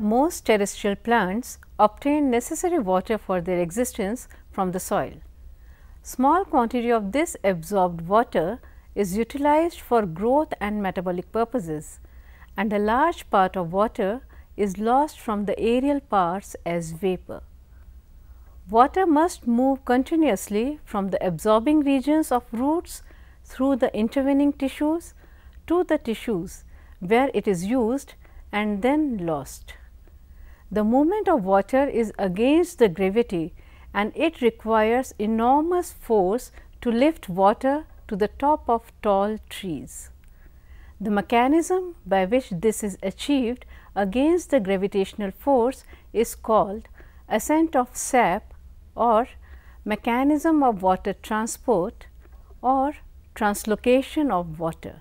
Most terrestrial plants obtain necessary water for their existence from the soil. Small quantity of this absorbed water is utilized for growth and metabolic purposes, and a large part of water is lost from the aerial parts as vapor. Water must move continuously from the absorbing regions of roots through the intervening tissues to the tissues where it is used and then lost. The movement of water is against the gravity, and it requires enormous force to lift water to the top of tall trees. The mechanism by which this is achieved against the gravitational force is called ascent of sap or mechanism of water transport or translocation of water.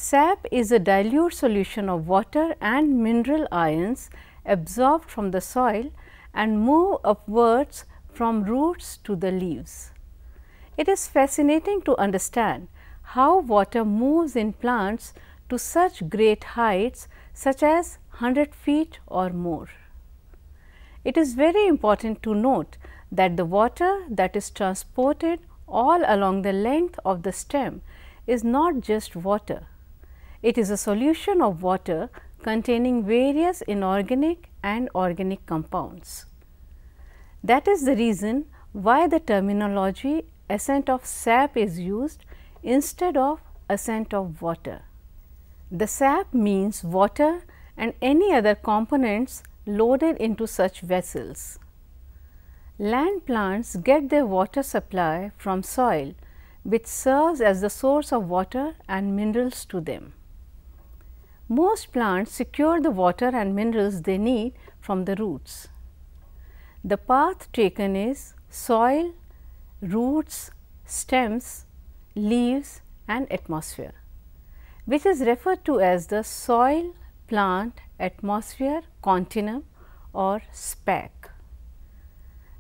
Sap is a dilute solution of water and mineral ions absorbed from the soil and move upwards from roots to the leaves. It is fascinating to understand how water moves in plants to such great heights such as 100 feet or more. It is very important to note that the water that is transported all along the length of the stem is not just water. It is a solution of water containing various inorganic and organic compounds. That is the reason why the terminology ascent of sap is used instead of ascent of water. The sap means water and any other components loaded into such vessels. Land plants get their water supply from soil, which serves as the source of water and minerals to them. Most plants secure the water and minerals they need from the roots. The path taken is soil, roots, stems, leaves and atmosphere, which is referred to as the soil plant atmosphere continuum or SPAC.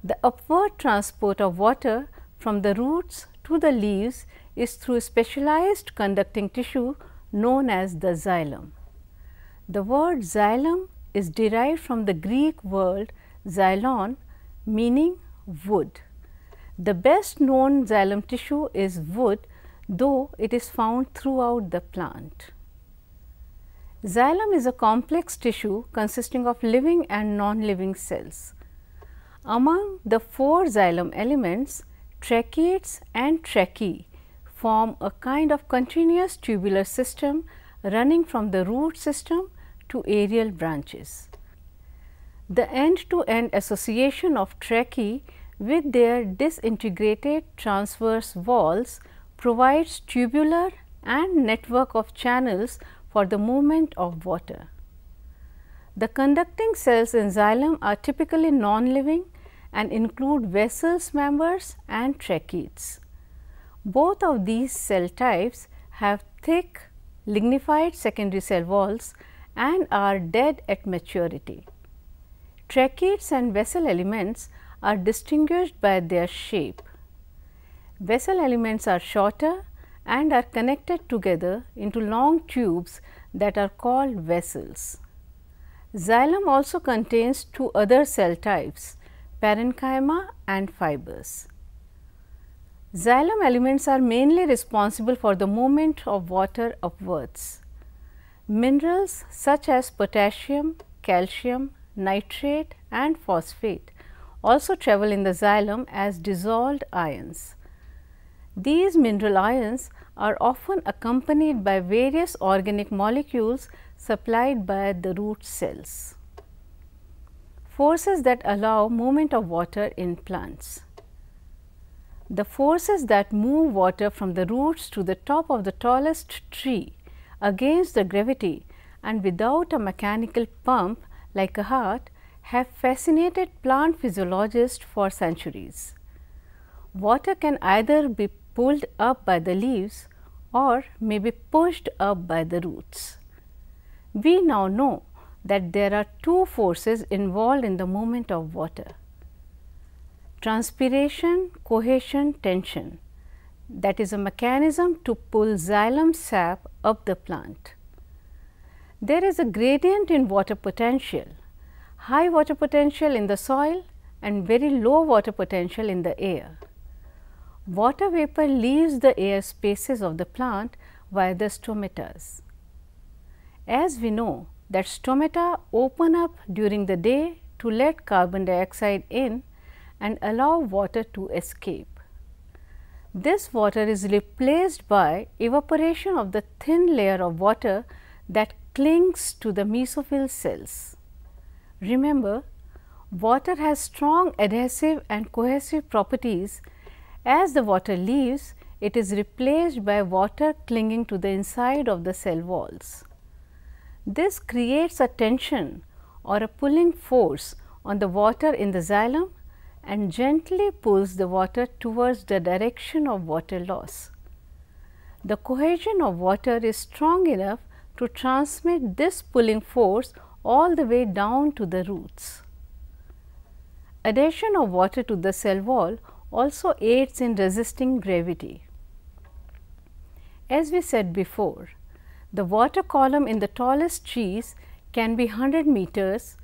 The upward transport of water from the roots to the leaves is through specialized conducting tissue known as the xylem. The word xylem is derived from the Greek word xylon, meaning wood. The best known xylem tissue is wood, though it is found throughout the plant. Xylem is a complex tissue consisting of living and non-living cells. Among the 4 xylem elements, tracheids and tracheae form a kind of continuous tubular system running from the root system to aerial branches. The end-to-end association of tracheae with their disintegrated transverse walls provides tubular and network of channels for the movement of water. The conducting cells in xylem are typically non-living and include vessels members and tracheids. Both of these cell types have thick lignified secondary cell walls and are dead at maturity. Tracheids and vessel elements are distinguished by their shape. Vessel elements are shorter and are connected together into long tubes that are called vessels. Xylem also contains 2 other cell types, parenchyma and fibers. Xylem elements are mainly responsible for the movement of water upwards. Minerals such as potassium, calcium, nitrate and phosphate also travel in the xylem as dissolved ions. These mineral ions are often accompanied by various organic molecules supplied by the root cells. Forces that allow movement of water in plants. The forces that move water from the roots to the top of the tallest tree against the gravity and without a mechanical pump like a heart have fascinated plant physiologists for centuries. Water can either be pulled up by the leaves or may be pushed up by the roots. We now know that there are 2 forces involved in the movement of water: transpiration, cohesion, tension, that is a mechanism to pull xylem sap up the plant. There is a gradient in water potential, high water potential in the soil and very low water potential in the air. Water vapor leaves the air spaces of the plant via the stomatas. As we know that stomata open up during the day to let carbon dioxide in and allow water to escape. This water is replaced by evaporation of the thin layer of water that clings to the mesophyll cells. Remember, water has strong adhesive and cohesive properties. As the water leaves, it is replaced by water clinging to the inside of the cell walls. This creates a tension or a pulling force on the water in the xylem and gently pulls the water towards the direction of water loss. The cohesion of water is strong enough to transmit this pulling force all the way down to the roots. Adhesion of water to the cell wall also aids in resisting gravity. As we said before, the water column in the tallest trees can be 100 meters.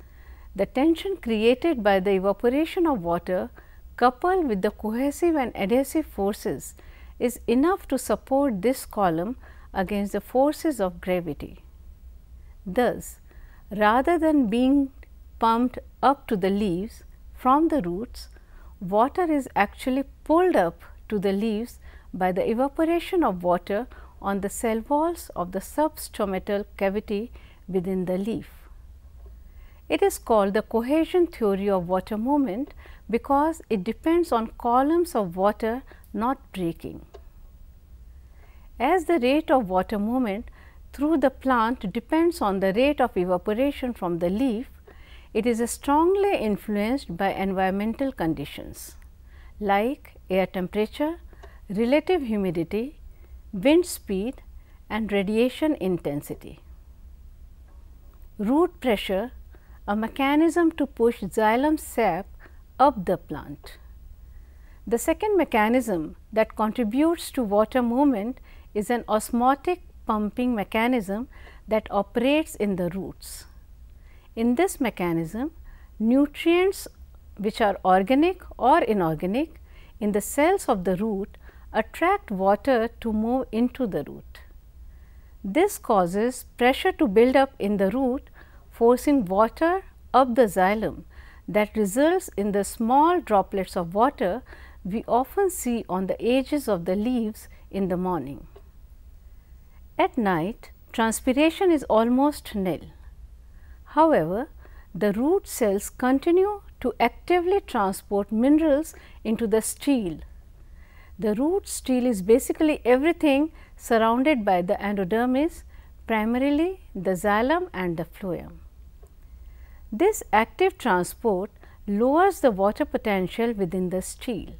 The tension created by the evaporation of water coupled with the cohesive and adhesive forces is enough to support this column against the forces of gravity. Thus, rather than being pumped up to the leaves from the roots, water is actually pulled up to the leaves by the evaporation of water on the cell walls of the substomatal cavity within the leaf. It is called the cohesion theory of water movement because it depends on columns of water not breaking. As the rate of water movement through the plant depends on the rate of evaporation from the leaf, it is strongly influenced by environmental conditions like air temperature, relative humidity, wind speed and radiation intensity. Root pressure, a mechanism to push xylem sap up the plant. The second mechanism that contributes to water movement is an osmotic pumping mechanism that operates in the roots. In this mechanism, nutrients which are organic or inorganic in the cells of the root attract water to move into the root. This causes pressure to build up in the root, forcing water up the xylem that results in the small droplets of water we often see on the edges of the leaves in the morning. At night, transpiration is almost nil. However, the root cells continue to actively transport minerals into the stele. The root stele is basically everything surrounded by the endodermis, primarily the xylem and the phloem. This active transport lowers the water potential within the stele.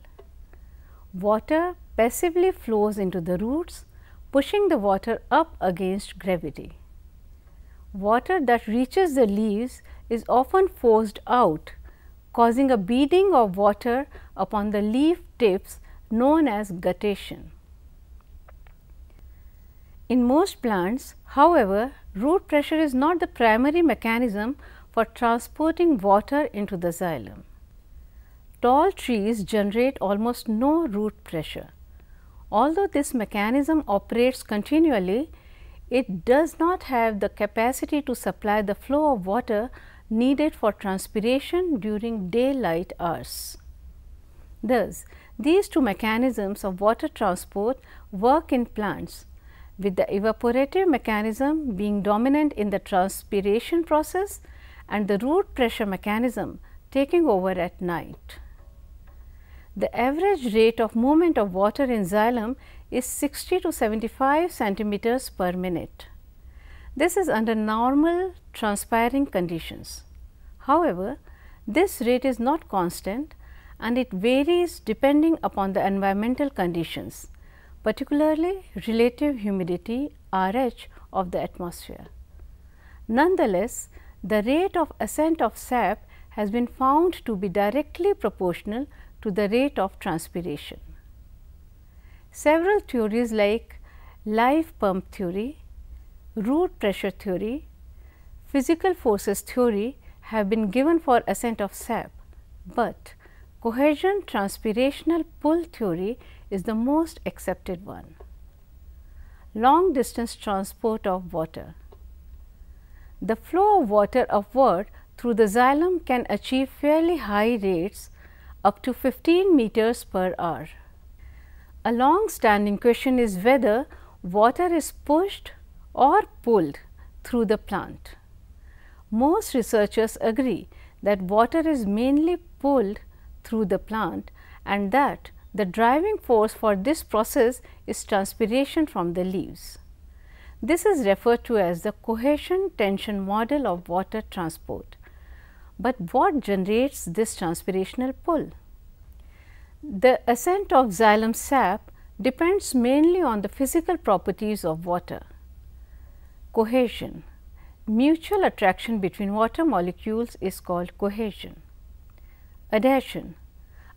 Water passively flows into the roots, pushing the water up against gravity. Water that reaches the leaves is often forced out, causing a beading of water upon the leaf tips known as guttation. In most plants, however, root pressure is not the primary mechanism for transporting water into the xylem. Tall trees generate almost no root pressure. Although this mechanism operates continually, it does not have the capacity to supply the flow of water needed for transpiration during daylight hours. Thus, these two mechanisms of water transport work in plants, with the evaporative mechanism being dominant in the transpiration process and the root pressure mechanism taking over at night. The average rate of movement of water in xylem is 60 to 75 centimeters per minute. This is under normal transpiring conditions. However, this rate is not constant and it varies depending upon the environmental conditions, particularly relative humidity RH of the atmosphere. Nonetheless, the rate of ascent of sap has been found to be directly proportional to the rate of transpiration. Several theories like live pump theory, root pressure theory physical forces theory have been given for ascent of sap, but cohesion transpirational pull theory is the most accepted one. Long distance transport of water. The flow of water upward through the xylem can achieve fairly high rates up to 15 meters per hour. A long standing question is whether water is pushed or pulled through the plant. Most researchers agree that water is mainly pulled through the plant and that the driving force for this process is transpiration from the leaves. This is referred to as the cohesion tension model of water transport. But what generates this transpirational pull? The ascent of xylem sap depends mainly on the physical properties of water. Cohesion. Mutual attraction between water molecules is called cohesion. Adhesion.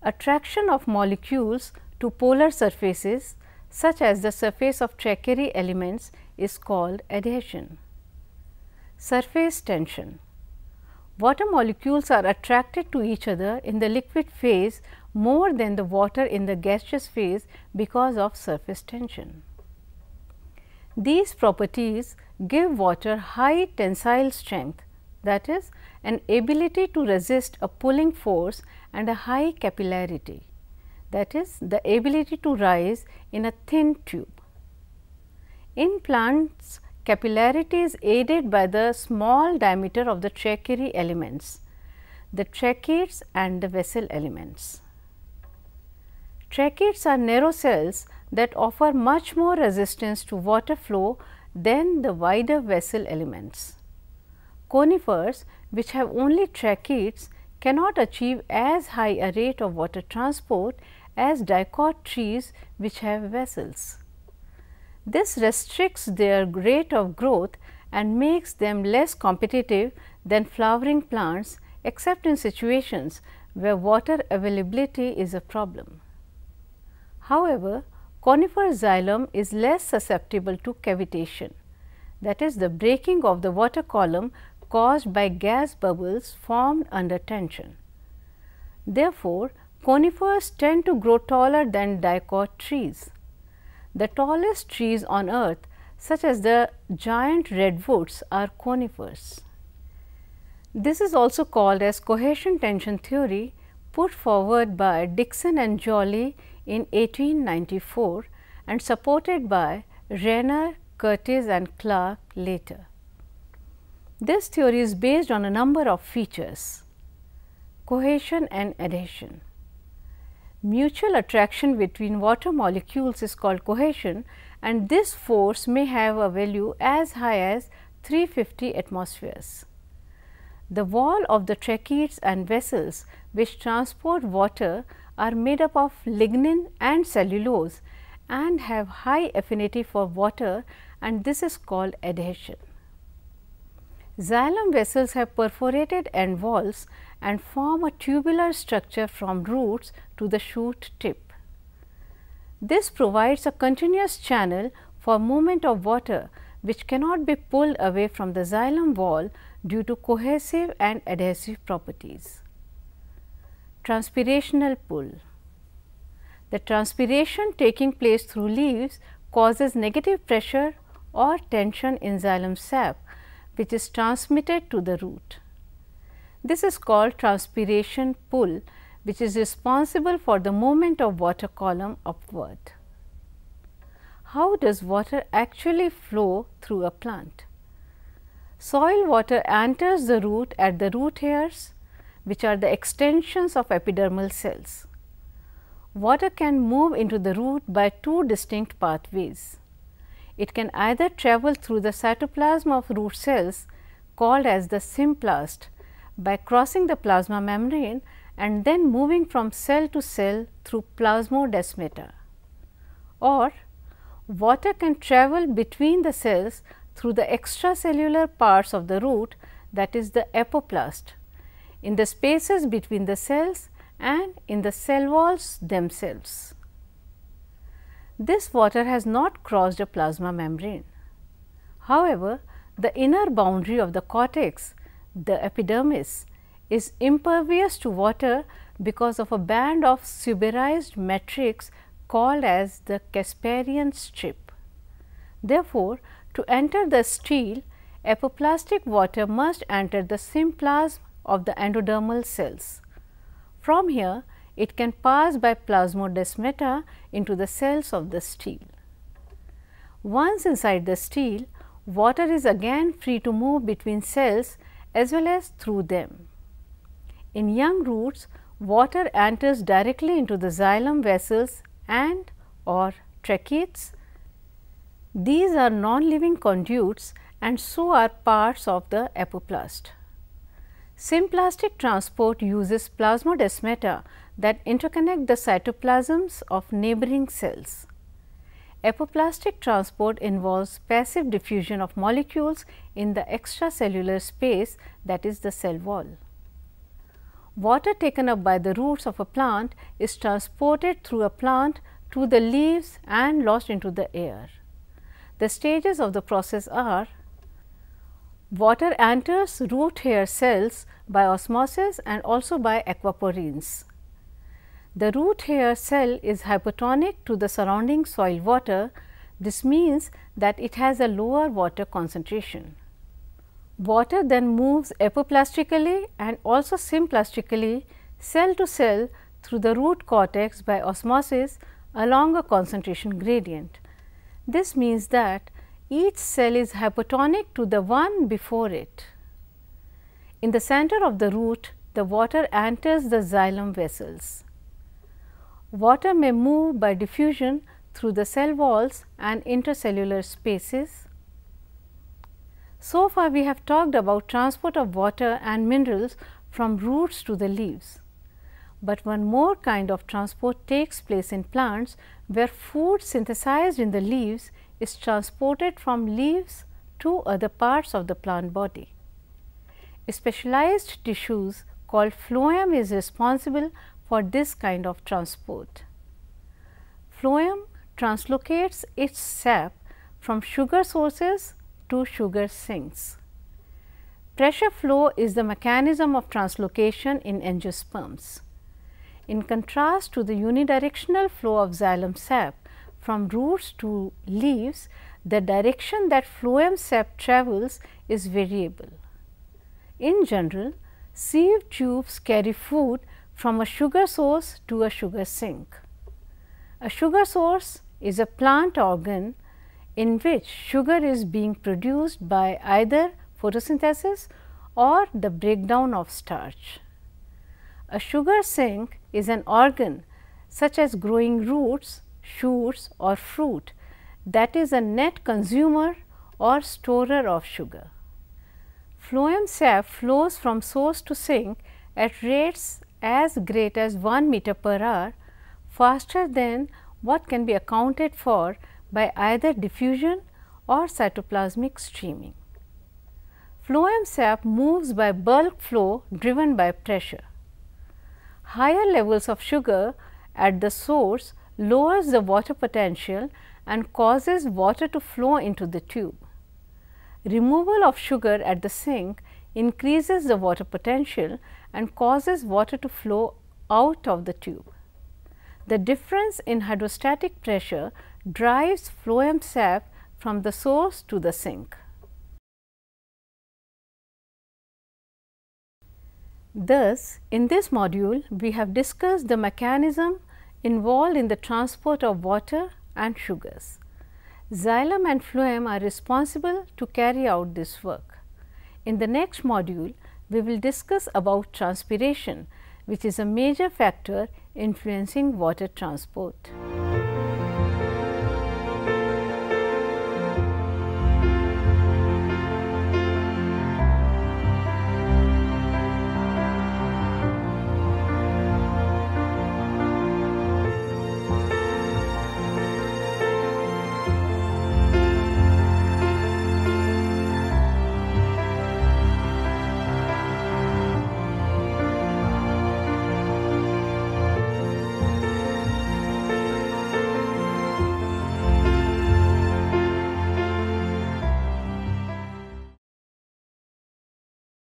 Attraction of molecules to polar surfaces such as the surface of trachyry elements is called adhesion. Surface tension. Water molecules are attracted to each other in the liquid phase more than the water in the gaseous phase because of surface tension. These properties give water high tensile strength, that is, an ability to resist a pulling force, and a high capillarity, that is, the ability to rise in a thin tube. In plants, capillarity is aided by the small diameter of the trachyry elements, the tracheids and the vessel elements. Tracheids are narrow cells that offer much more resistance to water flow than the wider vessel elements. Conifers, which have only tracheids, cannot achieve as high a rate of water transport as dicot trees which have vessels. This restricts their rate of growth and makes them less competitive than flowering plants, except in situations where water availability is a problem. However, conifer xylem is less susceptible to cavitation, that is, the breaking of the water column caused by gas bubbles formed under tension. Therefore, conifers tend to grow taller than dicot trees. The tallest trees on earth, such as the giant redwoods, are conifers. This is also called as cohesion tension theory, put forward by Dixon and Joly in 1894 and supported by Renner, Curtis and Clark later. This theory is based on a number of features: cohesion and adhesion. Mutual attraction between water molecules is called cohesion, and this force may have a value as high as 350 atmospheres. The wall of the tracheids and vessels which transport water are made up of lignin and cellulose and have high affinity for water, and this is called adhesion. Xylem vessels have perforated end walls and form a tubular structure from roots to the shoot tip. This provides a continuous channel for movement of water which cannot be pulled away from the xylem wall due to cohesive and adhesive properties. Transpirational pull. The transpiration taking place through leaves causes negative pressure or tension in xylem sap, which is transmitted to the root. This is called transpiration pull, which is responsible for the movement of water column upward. How does water actually flow through a plant? Soil water enters the root at the root hairs, which are the extensions of epidermal cells. Water can move into the root by two distinct pathways. It can either travel through the cytoplasm of root cells, called as the symplast, by crossing the plasma membrane and then moving from cell to cell through plasmodesmata, or water can travel between the cells through the extracellular parts of the root, that is the apoplast, in the spaces between the cells and in the cell walls themselves. This water has not crossed a plasma membrane. However, The inner boundary of the cortex, the epidermis, is impervious to water because of a band of suberized matrix called as the Casparian strip. Therefore, to enter the stele, apoplastic water must enter the symplasm of the endodermal cells. From here, it can pass by plasmodesmata into the cells of the stele. Once inside the stele, water is again free to move between cells as well as through them. In young roots, water enters directly into the xylem vessels and or tracheids. These are non-living conduits and so are parts of the apoplast. Symplastic transport uses plasmodesmata that interconnect the cytoplasms of neighboring cells. Apoplastic transport involves passive diffusion of molecules in the extracellular space, that is the cell wall. Water taken up by the roots of a plant is transported through a plant to the leaves and lost into the air. The stages of the process are: water enters root hair cells by osmosis and also by aquaporins. The root hair cell is hypotonic to the surrounding soil water. This means that it has a lower water concentration. Water then moves apoplastically and also symplastically cell to cell through the root cortex by osmosis along a concentration gradient. This means that each cell is hypotonic to the one before it. In the center of the root, the water enters the xylem vessels. Water may move by diffusion through the cell walls and intercellular spaces. So far, we have talked about transport of water and minerals from roots to the leaves. But one more kind of transport takes place in plants, where food synthesized in the leaves is transported from leaves to other parts of the plant body. Specialized tissues called phloem is responsible for this kind of transport. Phloem translocates its sap from sugar sources to sugar sinks. Pressure flow is the mechanism of translocation in angiosperms. In contrast to the unidirectional flow of xylem sap from roots to leaves, the direction that phloem sap travels is variable. In general, sieve tubes carry food from a sugar source to a sugar sink. A sugar source is a plant organ in which sugar is being produced by either photosynthesis or the breakdown of starch. A sugar sink is an organ such as growing roots, shoots or fruit that is a net consumer or storer of sugar. Phloem sap flows from source to sink at rates as great as 1 meter per hour, faster than what can be accounted for by either diffusion or cytoplasmic streaming. Phloem sap moves by bulk flow driven by pressure. Higher levels of sugar at the source lowers the water potential and causes water to flow into the tube. Removal of sugar at the sink increases the water potential and causes water to flow out of the tube. The difference in hydrostatic pressure drives phloem sap from the source to the sink. Thus, in this module, we have discussed the mechanism involved in the transport of water and sugars. Xylem and phloem are responsible to carry out this work. In the next module, we will discuss about transpiration, which is a major factor influencing water transport.